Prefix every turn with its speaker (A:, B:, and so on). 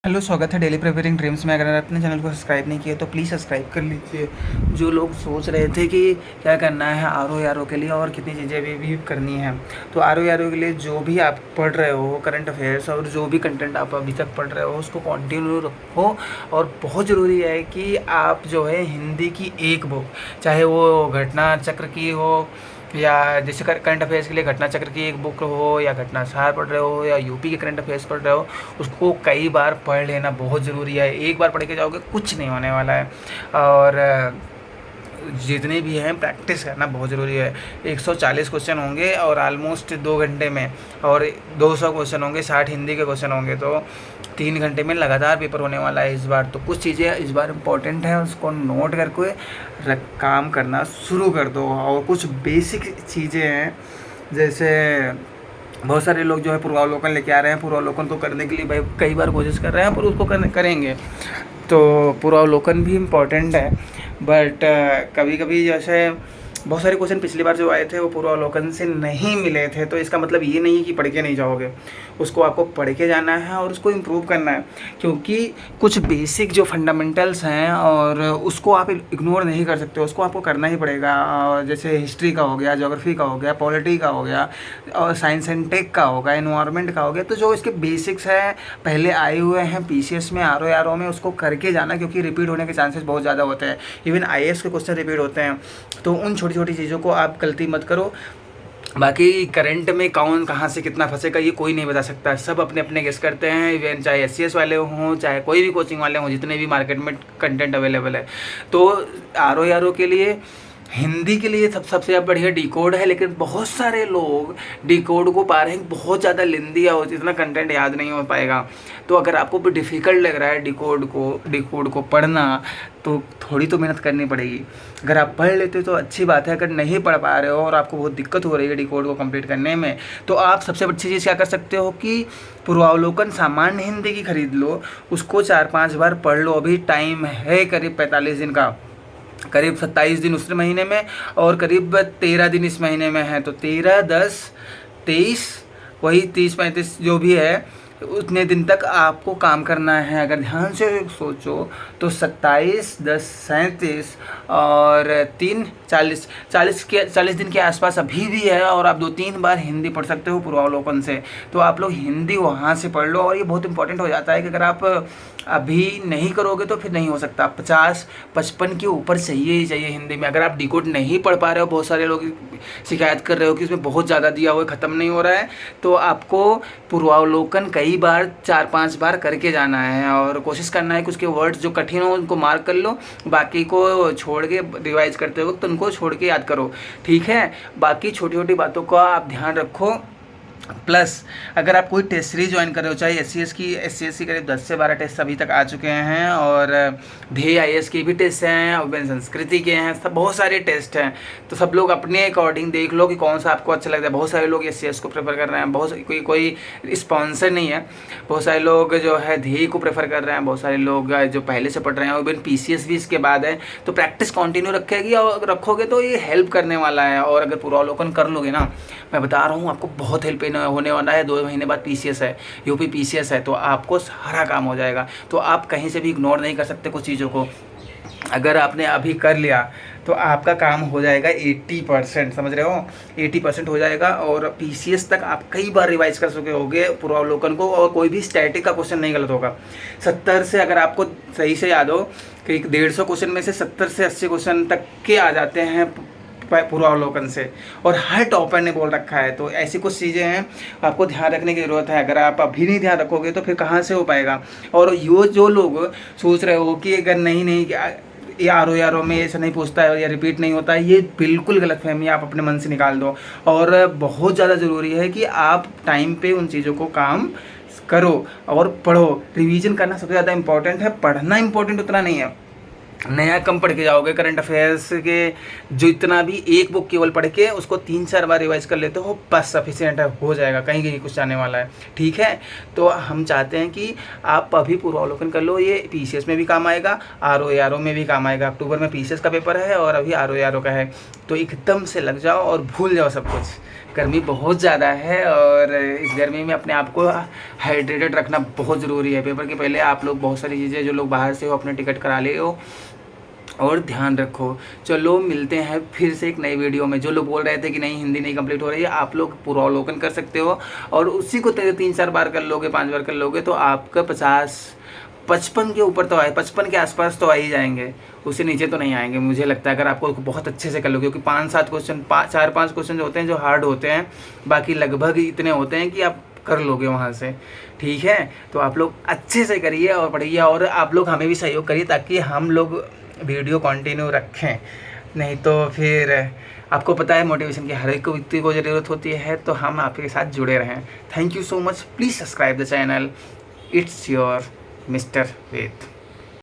A: Hello, स्वागत है daily preparing dreams में। अगर अपने चैनल को सब्सक्राइब नहीं किया तो प्लीज़ सब्सक्राइब कर लीजिए। जो लोग सोच रहे थे कि क्या करना है आर ओ के लिए और कितनी चीज़ें भी करनी है, तो आर ओ के लिए जो भी आप पढ़ रहे हो करंट अफेयर्स और जो भी कंटेंट आप अभी तक पढ़ रहे हो उसको कंटिन्यू रखो। और बहुत ज़रूरी है कि आप जो है हिंदी की एक बुक, चाहे वो घटना चक्र की हो या जैसे करंट अफेयर्स के लिए घटना चक्र की एक बुक हो या घटना सार पढ़ रहे हो या यूपी के करंट अफेयर्स पढ़ रहे हो, उसको कई बार पढ़ लेना बहुत ज़रूरी है। एक बार पढ़ के जाओगे कुछ नहीं होने वाला है। और जितने भी हैं प्रैक्टिस करना बहुत ज़रूरी है। 140 क्वेश्चन होंगे और आलमोस्ट 2 घंटे में, और 200 क्वेश्चन होंगे, 60 हिंदी के क्वेश्चन होंगे, तो 3 घंटे में लगातार पेपर होने वाला है इस बार। तो कुछ चीज़ें इस बार इम्पोर्टेंट है, उसको नोट करके काम करना शुरू कर दो। और कुछ बेसिक चीज़ें हैं, जैसे बहुत सारे लोग जो है पूर्वावलोकन लेके आ रहे हैं। पूर्वावलोकन को करने के लिए भाई कई बार कोशिश कर रहे हैं, पर उसको करेंगे तो पूर्वावलोकन भी इम्पॉर्टेंट है। बट कभी कभी जैसे बहुत सारे क्वेश्चन पिछली बार जो आए थे वो पूर्वावलोकन से नहीं मिले थे, तो इसका मतलब ये नहीं है कि पढ़ के नहीं जाओगे। उसको आपको पढ़ के जाना है और उसको इम्प्रूव करना है, क्योंकि कुछ बेसिक जो फंडामेंटल्स हैं और उसको आप इग्नोर नहीं कर सकते, उसको आपको करना ही पड़ेगा। और जैसे हिस्ट्री का हो गया, ज्योग्राफी का हो गया, पॉलिटी का हो गया, और साइंस एंड टेक का होगा, एनवायरनमेंट का हो गया, तो जो इसके बेसिक्स हैं पहले आए हुए हैं पीसीएस में, आर ओ में, उसको करके जाना, क्योंकि रिपीट होने के चांसेस बहुत ज़्यादा होते हैं। इवन आईएएस के क्वेश्चन रिपीट होते हैं, तो उन छोटी छोटी चीज़ों को आप गलती मत करो। बाकी करंट में कौन कहाँ से कितना फंसेगा ये कोई नहीं बता सकता, सब अपने अपने गेस करते हैं। इवन चाहे एससीएस वाले हों, चाहे कोई भी कोचिंग वाले हों, जितने भी मार्केट में कंटेंट अवेलेबल है। तो आर ओ के लिए हिंदी के लिए सबसे बढ़िया डिकोड है, लेकिन बहुत सारे लोग डिकोड को पा रहे हैं, बहुत ज़्यादा लेंदी है और इतना कंटेंट याद नहीं हो पाएगा। तो अगर आपको भी डिफ़िकल्ट लग रहा है डिकोड को पढ़ना, तो थोड़ी तो मेहनत करनी पड़ेगी। अगर आप पढ़ लेते हो तो अच्छी बात है। अगर नहीं पढ़ पा रहे हो और आपको बहुत दिक्कत हो रही है डिकोड को कंप्लीट करने में, तो आप सबसे अच्छी चीज़ क्या कर सकते हो कि पूर्वावलोकन सामान्य हिंदी की खरीद लो, उसको 4-5 बार पढ़ लो। अभी टाइम है करीब 45 दिन का, करीब 27 दिन उस महीने में और करीब 13 दिन इस महीने में है। तो 13, 10, 23, वही 30-35 जो भी है, उतने दिन तक आपको काम करना है। अगर ध्यान से सोचो तो 27, 10, 37 और 3, 40 दिन के आसपास अभी भी है, और आप 2-3 बार हिंदी पढ़ सकते हो पूर्वावलोकन से। तो आप लोग हिंदी वहाँ से पढ़ लो। और ये बहुत इंपॉर्टेंट हो जाता है कि अगर आप अभी नहीं करोगे तो फिर नहीं हो सकता। 50-55 के ऊपर चाहिए ही चाहिए हिंदी में। अगर आप डिकोड नहीं पढ़ पा रहे हो, बहुत सारे लोग शिकायत कर रहे हो कि उसमें बहुत ज़्यादा दिया हुआ है, ख़त्म नहीं हो रहा है, तो आपको पूर्वावलोकन कई बार 4-5 बार करके जाना है और कोशिश करना है कि उसके वर्ड्स जो कठिन हो उनको मार्क कर लो, बाकी को छोड़ के रिवाइज करते वक्त उनको छोड़ के याद करो, ठीक है। बाकी छोटी छोटी बातों का आप ध्यान रखो। प्लस अगर आप कोई टेस्ट सीरीज ज्वाइन कर रहे हो, चाहे एस सी करीब 10 से 12 टेस्ट अभी तक आ चुके हैं, और ध्येय आईएएस के भी टेस्ट हैं, और संस्कृति के हैं, सब बहुत सारे टेस्ट हैं। तो सब लोग अपने अकॉर्डिंग देख लो कि कौन सा आपको अच्छा लगता है। बहुत सारे लोग एस को प्रेफर कर रहे हैं, बहुत कोई स्पॉन्सर नहीं है, बहुत सारे लोग जो है ध्येय को प्रेफर कर रहे हैं, बहुत सारे लोग जो पहले से पढ़ रहे हैं। इवन पीसीएस भी इसके बाद है, तो प्रैक्टिस कंटिन्यू रखेगी और रखोगे तो ये हेल्प करने वाला है। और अगर पूर्वावलोकन कर लोगे ना, मैं बता रहा हूँ आपको बहुत हेल्प होने वाला है। 2 महीने बाद पीसीएस है, यूपी पीसीएस है, तो आपको सारा काम हो जाएगा। तो आप कहीं से भी इग्नोर नहीं कर सकते कुछ चीज़ों को। अगर आपने अभी कर लिया तो आपका काम हो जाएगा 80%, समझ रहे हो, 80% हो जाएगा। और पीसीएस तक आप कई बार रिवाइज कर चुके होगे पूर्वावलोकन को, और कोई भी स्टैटिक का क्वेश्चन नहीं गलत होगा। 70 से, अगर आपको सही से याद हो कि 150 क्वेश्चन में से 70 से 80 क्वेश्चन तक के आ जाते हैं पूर्वावलोकन से, और हर टॉपर ने बोल रखा है। तो ऐसी कुछ चीज़ें हैं आपको ध्यान रखने की ज़रूरत है। अगर आप अभी नहीं ध्यान रखोगे तो फिर कहाँ से हो पाएगा। और ये जो लोग सोच रहे हो कि अगर नहीं ये आर ओ में ऐसा नहीं पूछता है या रिपीट नहीं होता है, ये बिल्कुल गलत फहमी आप अपने मन से निकाल दो। और बहुत ज़्यादा ज़रूरी है कि आप टाइम पे उन चीज़ों को काम करो और पढ़ो। रिवीजन करना सबसे ज़्यादा इंपॉर्टेंट है, पढ़ना इंपॉर्टेंट उतना नहीं है। नया कम पढ़ के जाओगे, करंट अफेयर्स के जो इतना भी एक बुक केवल पढ़ के उसको 3-4 बार रिवाइज कर लेते हो, बस सफिशिएंट है, हो जाएगा, कहीं कहीं कुछ आने वाला है, ठीक है। तो हम चाहते हैं कि आप अभी पूर्वावलोकन कर लो, ये पीसीएस में भी काम आएगा, आर ओ में भी काम आएगा। अक्टूबर में पीसीएस का पेपर है और अभी आर ओ का है, तो एकदम से लग जाओ और भूल जाओ सब कुछ। गर्मी बहुत ज़्यादा है और इस गर्मी में अपने आप को हाइड्रेटेड रखना बहुत ज़रूरी है। पेपर के पहले आप लोग बहुत सारी चीज़ें, जो लोग बाहर से हो, अपने टिकट करा ले हो और ध्यान रखो। चलो मिलते हैं फिर से एक नई वीडियो में। जो लोग बोल रहे थे कि नहीं हिंदी नहीं कंप्लीट हो रही है, आप लोग पूरा अवलोकन कर सकते हो और उसी को 3-4 बार कर लोगे, 5 बार कर लोगे तो आपका 50-55 के ऊपर तो आए, 55 के आसपास तो आ ही जाएंगे, उससे नीचे तो नहीं आएंगे मुझे लगता है, अगर आपको बहुत अच्छे से कर लोगे। क्योंकि 5-7 क्वेश्चन, 4-5 क्वेश्चन होते हैं जो हार्ड होते हैं, बाकी लगभग इतने होते हैं कि आप कर लोगे वहाँ से। ठीक है, तो आप लोग अच्छे से करिए और पढ़िए और आप लोग हमें भी सहयोग करिए ताकि हम लोग वीडियो कंटिन्यू रखें। नहीं तो फिर आपको पता है मोटिवेशन की हर एक व्यक्ति को ज़रूरत होती है, तो हम आपके साथ जुड़े रहें। Thank you so much. Please subscribe the channel. It's your mister Veda.